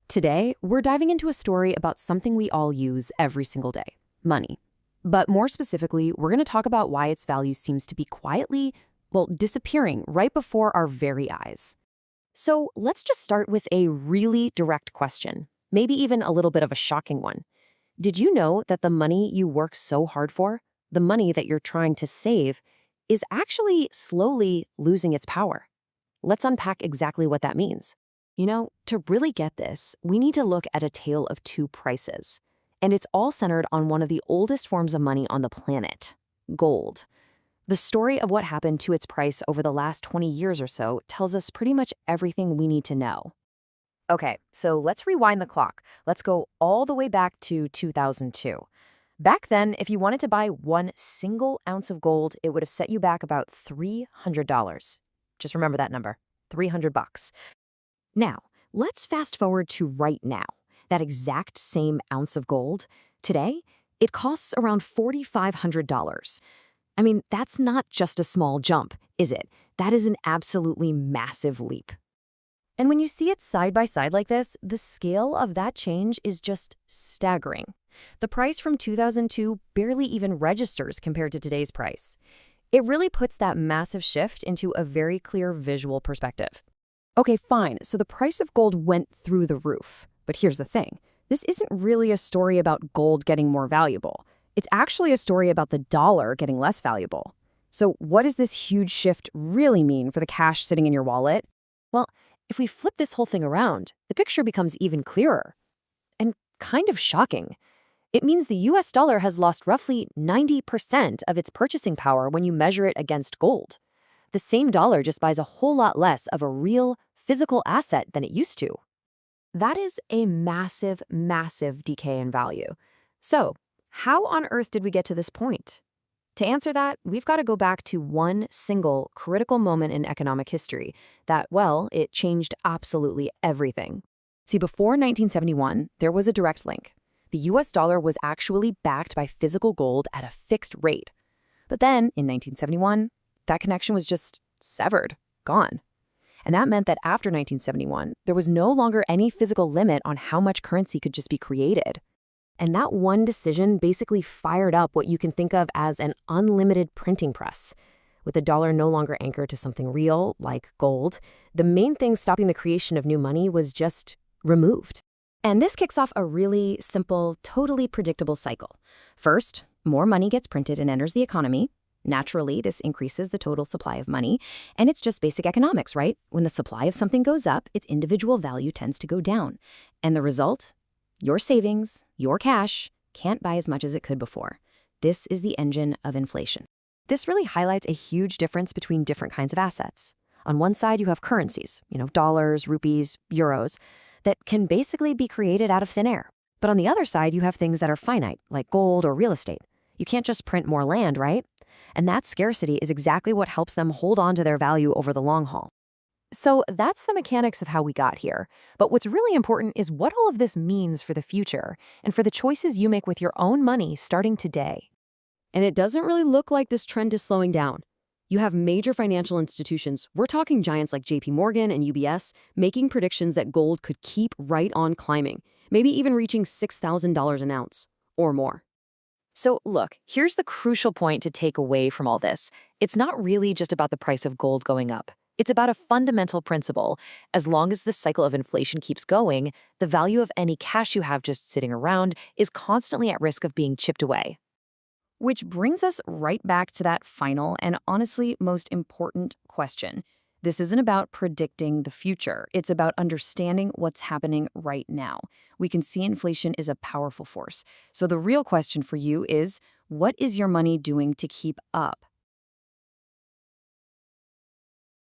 Today, we're diving into a story about something we all use every single day, money. But more specifically, we're going to talk about why its value seems to be quietly, disappearing right before our very eyes. So let's just start with a really direct question, maybe even a little bit of a shocking one. Did you know that the money you work so hard for, the money that you're trying to save, is actually slowly losing its power? Let's unpack exactly what that means. To really get this, we need to look at a tale of two prices. And it's all centered on one of the oldest forms of money on the planet, gold. The story of what happened to its price over the last 20 years or so tells us pretty much everything we need to know. Okay, so let's rewind the clock. Let's go all the way back to 2002. Back then, if you wanted to buy one single ounce of gold, it would have set you back about $300. Just remember that number, $300. Now, let's fast forward to right now. That exact same ounce of gold, today, it costs around $4,500. I mean, that's not just a small jump, is it? That is an absolutely massive leap. And when you see it side by side like this, the scale of that change is just staggering. The price from 2002 barely even registers compared to today's price. It really puts that massive shift into a very clear visual perspective. Okay, fine, so the price of gold went through the roof. But here's the thing. This isn't really a story about gold getting more valuable. It's actually a story about the dollar getting less valuable. So what does this huge shift really mean for the cash sitting in your wallet? Well, if we flip this whole thing around, the picture becomes even clearer. And kind of shocking. It means the US dollar has lost roughly 90% of its purchasing power when you measure it against gold. The same dollar just buys a whole lot less of a real, physical asset than it used to. That is a massive, massive decay in value. So, how on earth did we get to this point? To answer that, we've got to go back to one single critical moment in economic history that, it changed absolutely everything. See, before 1971, there was a direct link. The US dollar was actually backed by physical gold at a fixed rate. But then, in 1971, that connection was just severed, gone. And that meant that after 1971, there was no longer any physical limit on how much currency could just be created. And that one decision basically fired up what you can think of as an unlimited printing press. With the dollar no longer anchored to something real, like gold, the main thing stopping the creation of new money was just removed. And this kicks off a really simple, totally predictable cycle. First, more money gets printed and enters the economy. Naturally, this increases the total supply of money, and it's just basic economics, right? When the supply of something goes up, its individual value tends to go down. And the result? Your savings, your cash, can't buy as much as it could before. This is the engine of inflation. This really highlights a huge difference between different kinds of assets. On one side, you have currencies, dollars, rupees, euros, that can basically be created out of thin air. But on the other side, you have things that are finite, like gold or real estate. You can't just print more land, right? And that scarcity is exactly what helps them hold on to their value over the long haul. So that's the mechanics of how we got here. But what's really important is what all of this means for the future and for the choices you make with your own money starting today. And it doesn't really look like this trend is slowing down. You have major financial institutions, we're talking giants like JPMorgan and UBS, making predictions that gold could keep right on climbing, maybe even reaching $6,000 an ounce or more. So look, here's the crucial point to take away from all this. It's not really just about the price of gold going up. It's about a fundamental principle. As long as this cycle of inflation keeps going, the value of any cash you have just sitting around is constantly at risk of being chipped away. Which brings us right back to that final and honestly most important question. This isn't about predicting the future. It's about understanding what's happening right now. We can see inflation is a powerful force. So the real question for you is, what is your money doing to keep up?